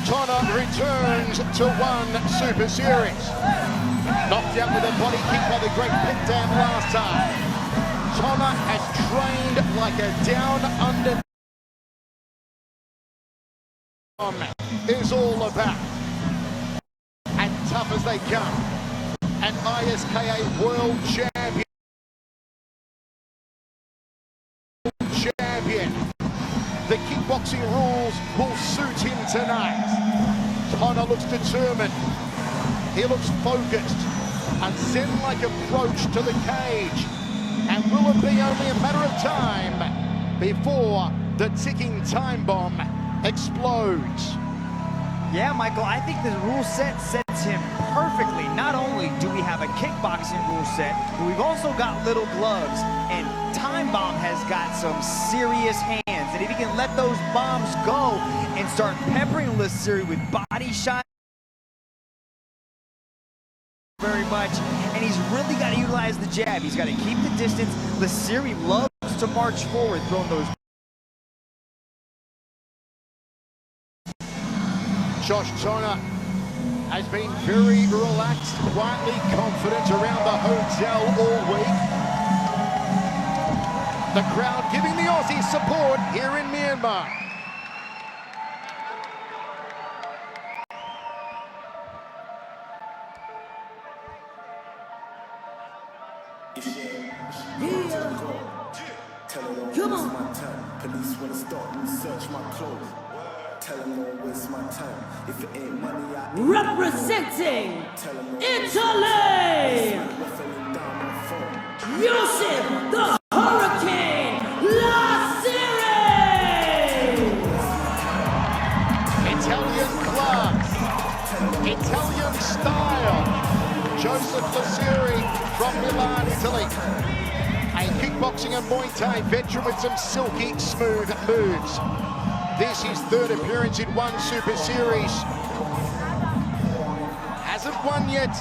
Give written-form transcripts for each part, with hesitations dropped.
Tonna returns to one Super Series. Knocked out with a body kick by the great Pit Dam last time. Tonna has trained like a down-under is all about. And tough as they come. An ISKA world champion. The kickboxing rules will suit him tonight. Tonna looks determined. He looks focused. A zen-like approach to the cage. And will it be only a matter of time before the ticking time bomb explodes? Yeah, Michael, I think the rule set sets him perfectly. Not only do we have a kickboxing rule set, but we've also got little gloves. And Time Bomb has got some serious hands. And if he can let those bombs go and start peppering Lasiri with body shots very much, and he's really got to utilize the jab. He's got to keep the distance. Lasiri loves to march forward, throwing those. Josh Tonna has been very relaxed, quietly confident around the hotel all week. The crowd giving the Aussies support here in Myanmar. Come on. Police wanna stop and search my clothes. Tell them don't waste my time. If it ain't money, I representing Italy, Yusuf the Hurricane Lasiri. Italian class, Italian style. Joseph Lasiri from Milan, Italy. A kickboxing and Muay Thai veteran with some silky smooth moves. This is third appearance in one Super Series. Hasn't won yet.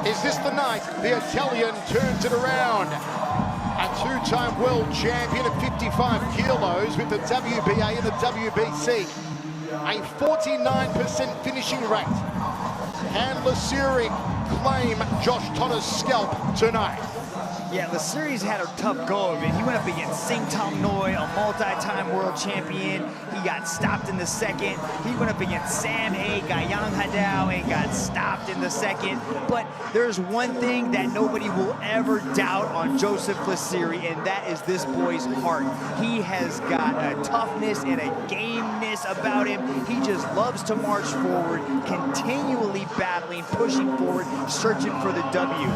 Is this the night the Italian turns it around? A two-time world champion at 55 kilos with the WBA and the WBC. A 49% finishing rate. Can Lasiri claim Josh Tonna's scalp tonight? Yeah, Lasiri's had a tough go of it. He went up against Sing Tom Noi, a multi-time world champion. He got stopped in the second. He went up against Sam A, Gayang Hadao, and got stopped in the second. But there's one thing that nobody will ever doubt on Joseph Lasiri, and that is this boy's heart. He has got a toughness and a gameness about him. He just loves to march forward, continually battling, pushing forward, searching for the W.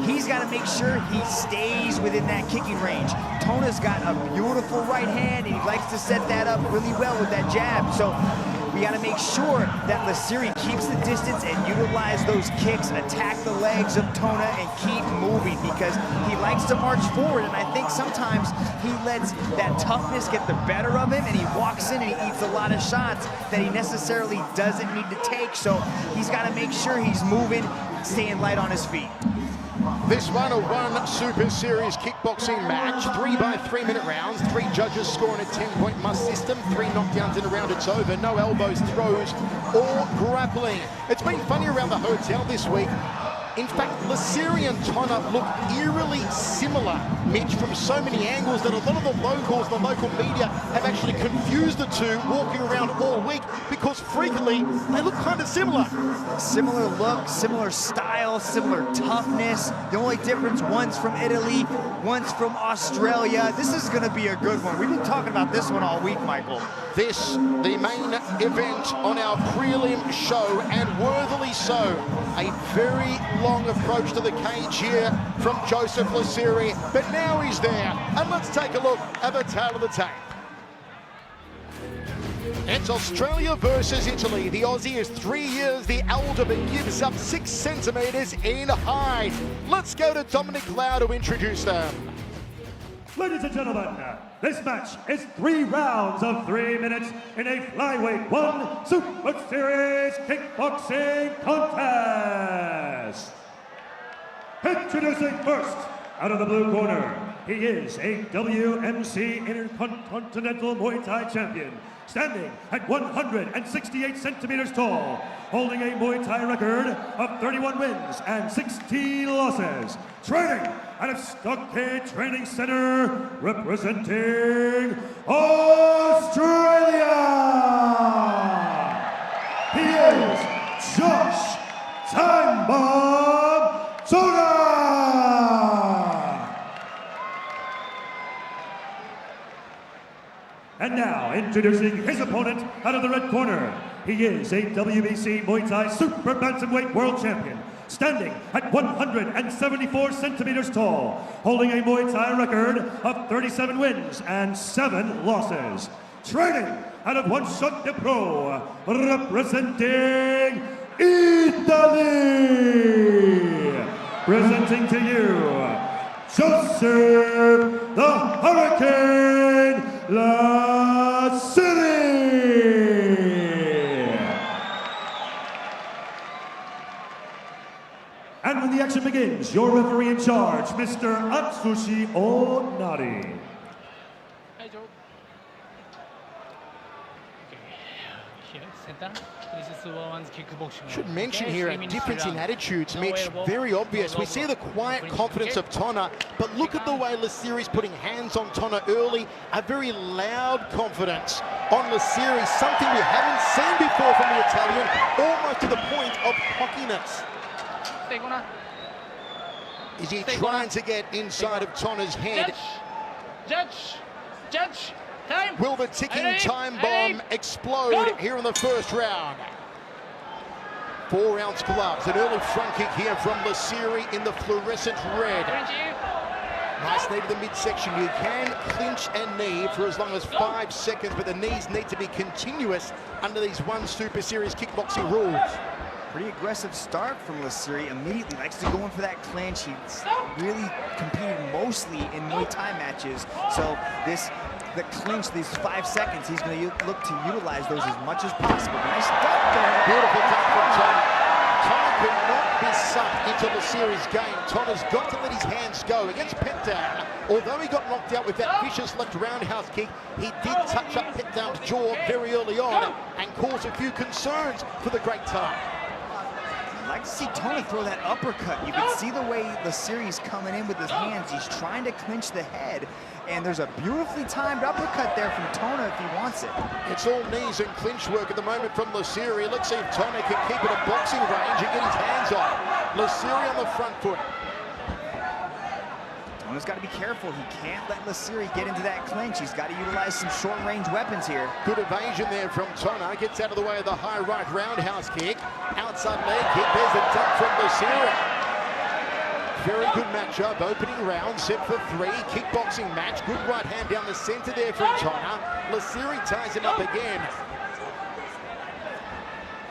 He's got to make sure he stays within that kicking range. Tonna's got a beautiful right hand, and he likes to set that up really well with that jab. So we got to make sure that Lasiri keeps the distance and utilize those kicks, attack the legs of Tonna, and keep moving, because he likes to march forward. And I think sometimes he lets that toughness get the better of him, and he walks in and he eats a lot of shots that he necessarily doesn't need to take. So he's got to make sure he's moving, staying light on his feet. This one, a one Super Series kickboxing match, 3 by 3 minute rounds, 3 judges scoring a 10-point must system, 3 knockdowns in a round, it's over, no elbows, throws, or grappling. It's been funny around the hotel this week. In fact, Lasiri and Tonna look eerily similar, Mitch, from so many angles that a lot of the locals, the local media, have actually confused the two walking around all week, because frequently they look kind of similar. Similar look, similar style, similar toughness. The only difference, one's from Italy, one's from Australia. This is going to be a good one. We've been talking about this one all week, Michael. This, the main event on our prelim show, and worthily so. A very long approach to the cage here from Joseph Lasiri, but now he's there. And let's take a look at the tail of the tape. It's Australia versus Italy. The Aussie is 3 years the elder, but gives up 6 centimeters in height. Let's go to Dominic Lau to introduce them. Ladies and gentlemen, this match is 3 rounds of 3 minutes in a flyweight 1 Super Series kickboxing contest. Introducing first, out of the blue corner, He is a WMC Intercontinental Muay Thai champion, standing at 168 centimeters tall, holding a Muay Thai record of 31 wins and 16 losses. Training out of Stockade Training Center, representing Australia. He is Josh Time Bomb Tonna. And now, introducing his opponent out of the red corner. He is a WBC Muay Thai Super Bantamweight World Champion, standing at 174 centimeters tall, holding a Muay Thai record of 37 wins and 7 losses. Training out of One Shot de Pro, representing Italy. Presenting to you, Joseph the Hurricane Lasiri. And when the action begins, your referee in charge, Mr. Atsushi Onari. Should mention here a difference in attitudes, Mitch. Very obvious. We see the quiet confidence of Tonna, but look at the way Lasiri's putting hands on Tonna early. A very loud confidence on Lasiri, something we haven't seen before from the Italian, almost to the point of cockiness. Is he trying to get inside of Tonna's head? Judge, time. Will the ticking time bomb explode here in the first round? 4-ounce gloves, an early front kick here from Lasiri in the fluorescent red. Nice knee to the midsection. You can clinch and knee for as long as 5 seconds, but the knees need to be continuous under these One Super Series kickboxing rules. Pretty aggressive start from Lasiri. Immediately likes to go in for that clinch. He's really competed mostly in Muay Thai matches. So the clinch, these 5 seconds, he's going to look to utilize those as much as possible. Nice duck there. Beautiful duck from Tonna. Tonna cannot be sucked into Lasiri's game. Tonna's got to let his hands go against Petdown. Although he got knocked out with that vicious left roundhouse kick, he did touch up Petdown's jaw very early on and cause a few concerns for the great Thai. I'd like to see Tonna throw that uppercut. You can see the way Lasiri's coming in with his hands. He's trying to clinch the head, and there's a beautifully timed uppercut there from Tonna if he wants it. It's all knees and clinch work at the moment from Lasiri. Let's see if Tonna can keep it at boxing range and get his hands on. Lasiri on the front foot. Tonna's got to be careful. He can't let Lasiri get into that clinch. He's got to utilize some short-range weapons here. Good evasion there from Tonna. Gets out of the way of the high right roundhouse kick. Outside leg kick. There's a dump from Lasiri. Very good matchup. Opening round, set for 3. Kickboxing match. Good right hand down the center there from Tonna. Lasiri ties him up again.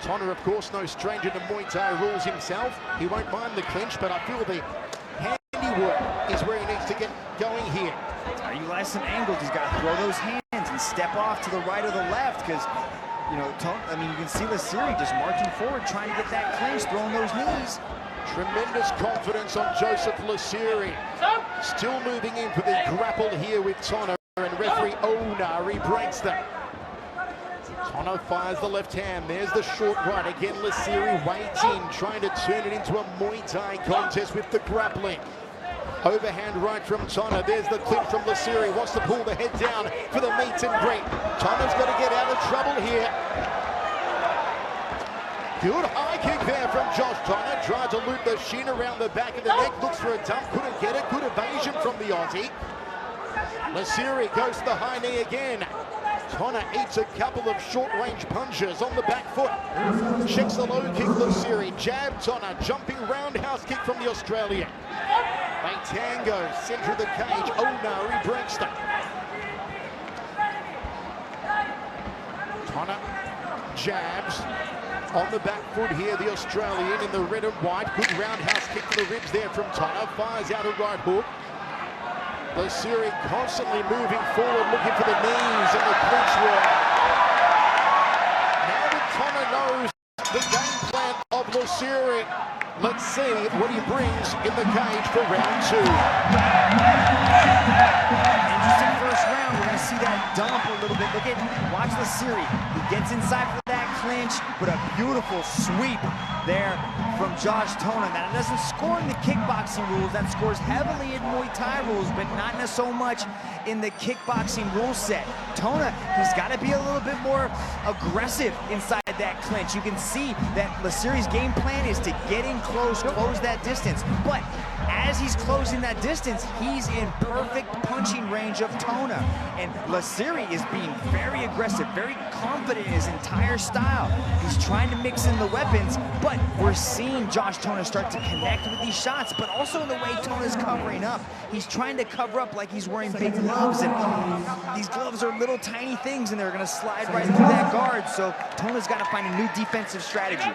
Tonna, of course, no stranger to Muay Thai rules himself. He won't mind the clinch, but I feel the handiwork is where he needs to get going here. Utilize some angles. He's got to throw those hands and step off to the right or the left, because, you know, you can see Lasiri just marching forward, trying to get that clinch, throwing those knees. Tremendous confidence on Joseph Lasiri. Still moving in for the grapple here with Tonna, and referee Onari breaks them. Tonna fires the left hand. There's the short right. Again, Lasiri waits in, trying to turn it into a Muay Thai contest with the grappling. Overhand right from Tonna. There's the clip from Lasiri. Wants to pull the head down for the meet and greet. Tonna's got to get out of trouble here. Good high kick there from Josh Tonna. Tried to loop the shin around the back of the neck. Looks for a dump. Couldn't get it. Good evasion from the Aussie. Lasiri goes to the high knee again. Tonna eats a couple of short-range punches on the back foot. Checks the low kick, Lasiri. Jab, Tonna. Jumping roundhouse kick from the Australian. They tango, center of the cage. Onari breaks them. Tonna jabs on the back foot here. The Australian in the red and white. Good roundhouse kick to the ribs there from Tonna. Fires out a right hook. Lasiri constantly moving forward, looking for the knees and the clinch work. Now that Tonna knows the game plan of Lasiri, let's see see what he brings in the cage for round 2. Interesting first round. We're going to see that dump a little bit. Watch Lasiri. He gets inside for that clinch, but a beautiful sweep there from Josh Tonna. Now, it doesn't score in the kickboxing rules. That scores heavily in Muay Thai rules, but not so much in the kickboxing rule set. Tonna, he's got to be a little bit more aggressive inside that clinch. You can see that Lasiri's game plan is to get in close, close that distance. But as he's closing that distance, he's in perfect punching range of Tonna. And Lasiri is being very aggressive, very confident in his entire style. He's trying to mix in the weapons, but we're seeing Josh Tonna start to connect with these shots, but also in the way Tonna's covering up. He's trying to cover up like he's wearing big gloves, and these gloves are little tiny things, and they're gonna slide right through that guard. So Tonna's got to find a new defensive strategy.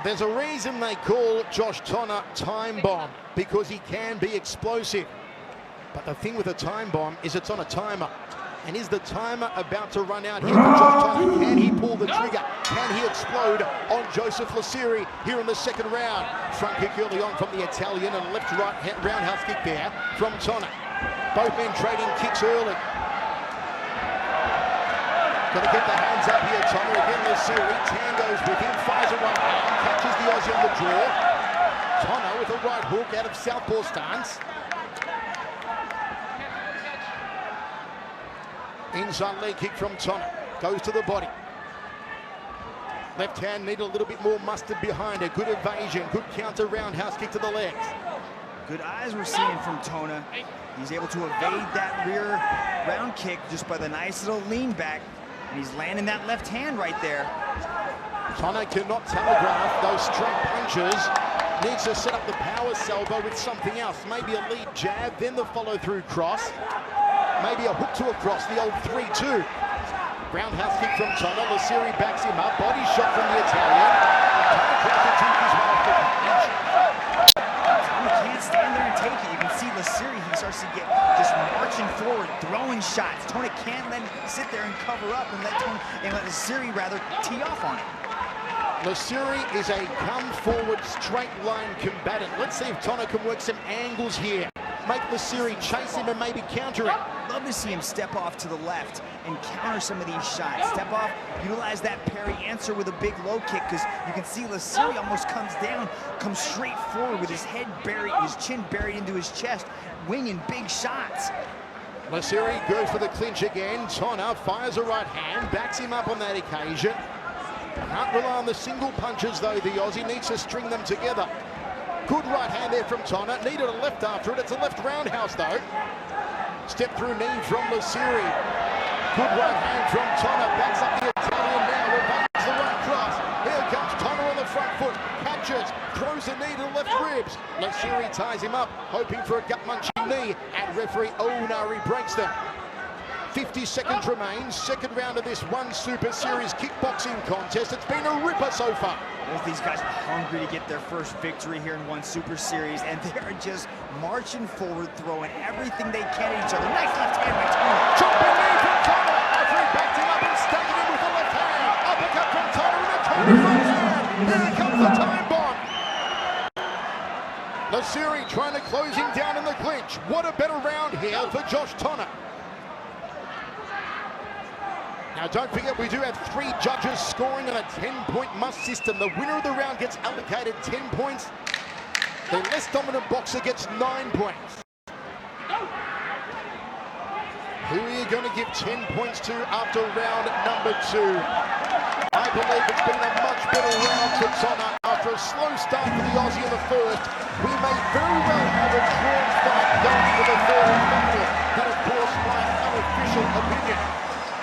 There's a reason they call Josh Tonna Time Bomb, because he can be explosive. But the thing with a time bomb is it's on a timer. And is the timer about to run out here for Josh Tonna? Can he pull the trigger? Can he explode on Joseph Lasiri here in the second round? Front kick early on from the Italian, and left-right roundhouse kick there from Tonna. Both men trading kicks early. Got to get the hands up here, Tonna. Again, Lasiri tangos with him, fires a right hand, catches the Aussie on the draw. Tonna with a right hook out of southpaw stance. Inside leg kick from Tonna. Goes to the body. Left hand needed a little bit more mustard behind it. Good evasion, good counter roundhouse kick to the legs. Good eyes we're seeing from Tonna. He's able to evade that rear round kick just by the nice little lean back. And he's landing that left hand right there. Tonna cannot telegraph those straight punches. Needs to set up the power salvo with something else. Maybe a lead jab, then the follow-through cross. Maybe a hook to a cross, the old 3-2. Roundhouse kick from Tonna. Lasiri backs him up. Body shot from the Italian. Tonna tries to take his way off the cage. Tonna can't stand there and take it. You can see Lasiri, he starts to get just marching forward, throwing shots. Tonna can't let him sit there and cover up and let Lasiri rather tee off on it. Lasiri is a come-forward, straight-line combatant. Let's see if Tonna can work some angles here. Make Lasiri chase him and maybe counter it. Love to see him step off to the left and counter some of these shots. Step off, utilize that parry, answer with a big low kick, because you can see Lasiri almost comes down, comes straight forward with his head buried, his chin buried into his chest, winging big shots. Lasiri goes for the clinch again. Tonna fires a right hand, backs him up on that occasion. Can't rely on the single punches though. The Aussie needs to string them together. Good right hand there from Tonna. Needed a left after it. It's a left roundhouse though. Step through knee from Lasiri. Good right hand from Tonna. Backs up the Italian now. Evades the right cross. Here comes Tonna on the front foot. Catches. Throws a knee to the left ribs. Lasiri ties him up, hoping for a gut-munching knee. And referee Onari breaks them. 50 seconds remains. Second round of this One Super Series kickboxing contest. It's been a ripper so far. Both these guys are hungry to get their first victory here in One Super Series, and they are just marching forward, throwing everything they can at each other. Nice left hand by Tonna. Chopping knee from Tonna. Referee backed him up and stuck him in with the left hand. Uppercut from Tonna with a Tonna right hand. Here comes the time bomb. Lasiri trying to close him down in the clinch. What a better round here for Josh Tonna. Now don't forget, we do have 3 judges scoring on a 10-point must system. The winner of the round gets allocated 10 points. The less dominant boxer gets 9 points. Who are you going to give 10 points to after round number 2? I believe it's been a much better round for Tonna. After a slow start for the Aussie in the first, we may very well have a drawn fight going for the third and final. That, of course, my unofficial opinion.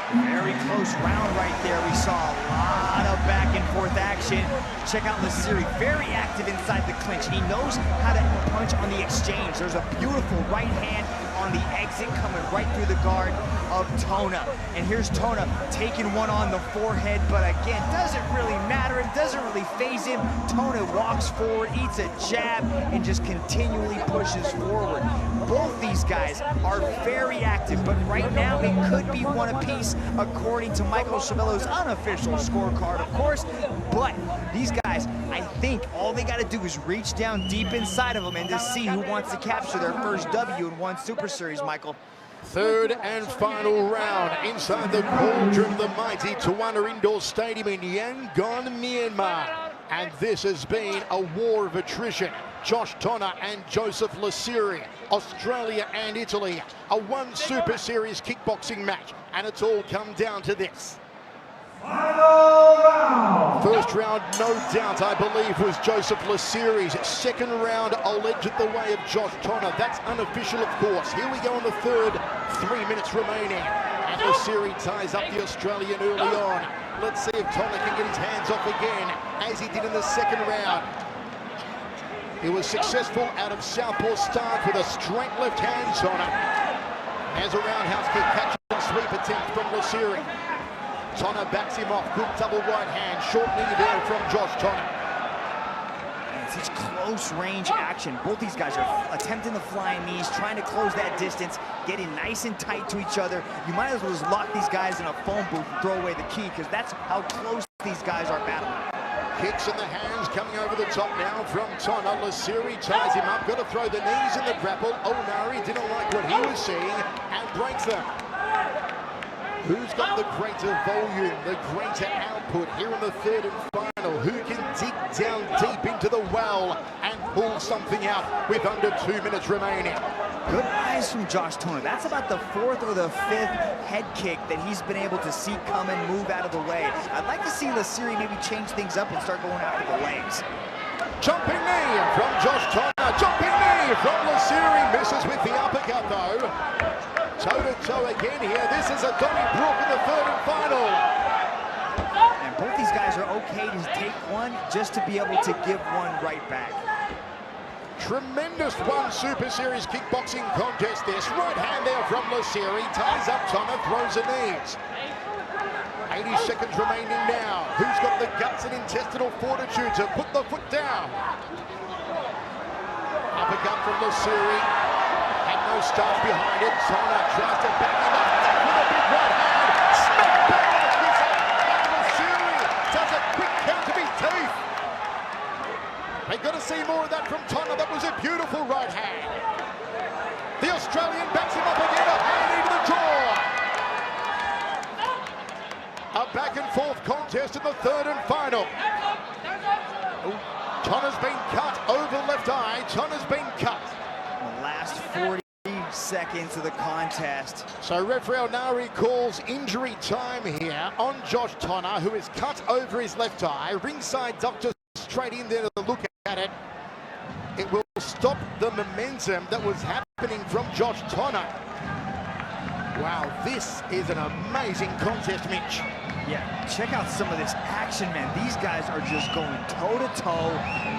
Very close round right there. We saw a lot of back and forth action. Check out Lasiri, very active inside the clinch. He knows how to punch on the exchange. There's a beautiful right hand on the exit coming right through the guard of Tonna. And here's Tonna taking one on the forehead, but again, doesn't really matter. It doesn't really faze him. Tonna walks forward, eats a jab, and just continually pushes forward. Both these guys are very active, but right now it could be one apiece according to Michael Schiavello's unofficial scorecard, of course. But these guys, I think all they got to do is reach down deep inside of them and to see who wants to capture their first W in one Super Series, Michael. Third and final round inside the cauldron of the mighty Tonna Indoor Stadium in Yangon, Myanmar. And this has been a war of attrition. Josh Tonna and Joseph Lasiri, Australia and Italy, a one Super Series kickboxing match. And it's all come down to this. First round, no doubt, I believe, was Joseph Lasiri's. Second round, alleged the way of Josh Tonna. That's unofficial, of course. Here we go on the third, 3 minutes remaining. And Lasiri ties up the Australian early on. Let's see if Tonna can get his hands off again, as he did in the second round. He was successful out of southpaw stance with a straight left hand, Tonna. As a roundhouse kick, catch and sweep attempt from Lasiri. Tonna backs him off, good double right hand, short knee there from Josh Tonna. And such close range action. Both these guys are attempting the flying knees, trying to close that distance, getting nice and tight to each other. You might as well just lock these guys in a phone booth and throw away the key, because that's how close these guys are battling. Kicks in the hands coming over the top now from Tonna. Lasiri ties him up, got to throw the knees in the grapple. Onari didn't like what he was seeing and breaks them. Who's got the greater volume, the greater output here in the third and final? Who can dig down deep into the well and pull something out with under 2 minutes remaining? Good eyes from Josh Tonna. That's about the fourth or the fifth head kick that he's been able to see come and move out of the way. I'd like to see Lasiri maybe change things up and start going after the legs. Jumping knee from Josh Tonna. Jumping knee from Lasiri. Misses with the uppercut though. Toe-to-toe again here. This is a Donnybrook in the third and final. And both these guys are okay to take one just to be able to give one right back. Tremendous one Super Series kickboxing contest this. Right hand there from Lasiri. Ties up Tonna, throws the knees. 80 seconds remaining now. Who's got the guts and intestinal fortitude to put the foot down? Uppercut from Lasiri. No starch behind it. Tonna tries to back him up with a big right hand. Smack back! Lasiri does a quick count to his teeth. They've got to see more of that from Tonna. That was a beautiful right hand. The Australian backs him up again. A hand into the jaw. A back and forth contest in the third and final. Tonna's been cut over left eye. Tonna's been cut. The last 40 seconds of the contest. So referee Onari calls injury time here on Josh Tonna, who is cut over his left eye. Ringside doctor straight in there to look at it. It will stop the momentum that was happening from Josh Tonna. Wow, this is an amazing contest, Mitch. Yeah, check out some of this action, man. These guys are just going toe-to-toe,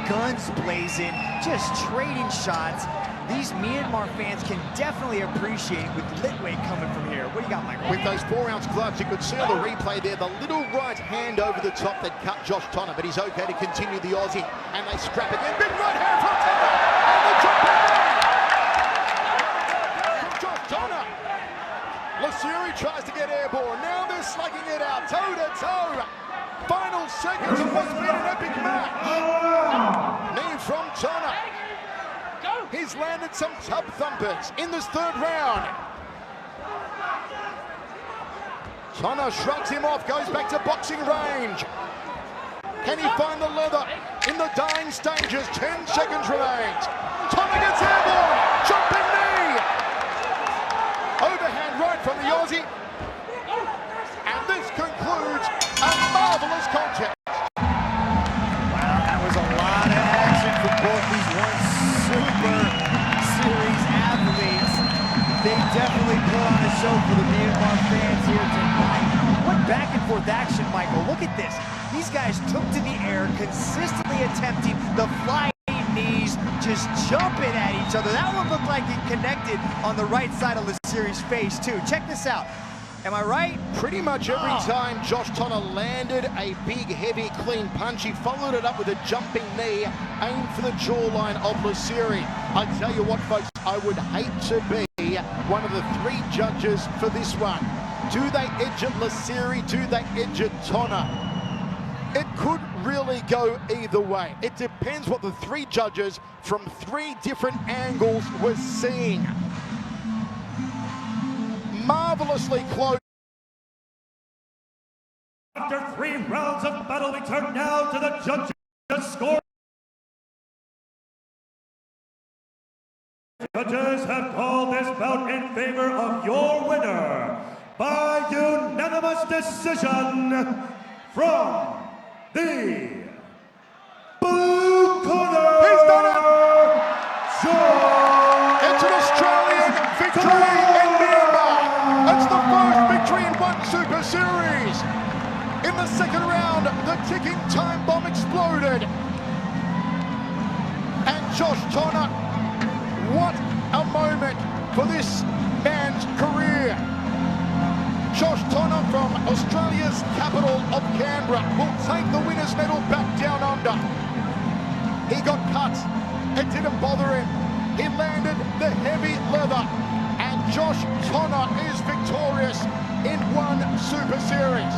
guns blazing, just trading shots. These Myanmar fans can definitely appreciate with lit weight coming from here. What do you got, Michael? With those 4-ounce gloves, you could see on the replay there, the little right hand over the top that cut Josh Tonna, but he's okay to continue the Aussie. And they scrap again. Big right hand from Tonna! And the jumping knee! From Josh Tonna! Lasiri tries to get airborne. Now they're slugging it out, toe-to-toe. Final seconds of what's been an epic match. Knee from Tonna. He's landed some tub thumpers in this third round. Tonna shrugs him off, goes back to boxing range. Can he find the leather in the dying stages? 10 seconds remains. Tonna gets airborne. Jumping knee. Overhand right from the Aussie. And this concludes a marvelous contest. Wow, that was a lot of action for both these one Super Series athletes. They definitely put on a show for the Myanmar fans here tonight. What back and forth action, Michael. Look at this. These guys took to the air, consistently attempting the flying knees, just jumping at each other. That one looked like it connected on the right side of Lasiri's face, too. Check this out. Am I right? Pretty much every time Josh Tonna landed a big, heavy, clean punch, he followed it up with a jumping knee, aimed for the jawline of Lasiri. I tell you what, folks, I would hate to be one of the 3 judges for this one. Do they edge at Lasiri? Do they edge at Tonna? It could really go either way. It depends what the 3 judges from 3 different angles were seeing. Marvelously close. After 3 rounds of battle, we turn now to the judges' score. Judges have called this bout in favor of your winner by unanimous decision from the blue corner. He's done it! It's an Australian victory in Myanmar. It's the first victory in one Super Series. In the second round, the ticking time bomb exploded. And Josh Tonna, what a moment for this man's career. Josh Tonna from Australia's capital of Canberra will take the winner's medal back down under. He got cut. It didn't bother him. He landed the heavy leather. And Josh Tonna is victorious in one Super Series.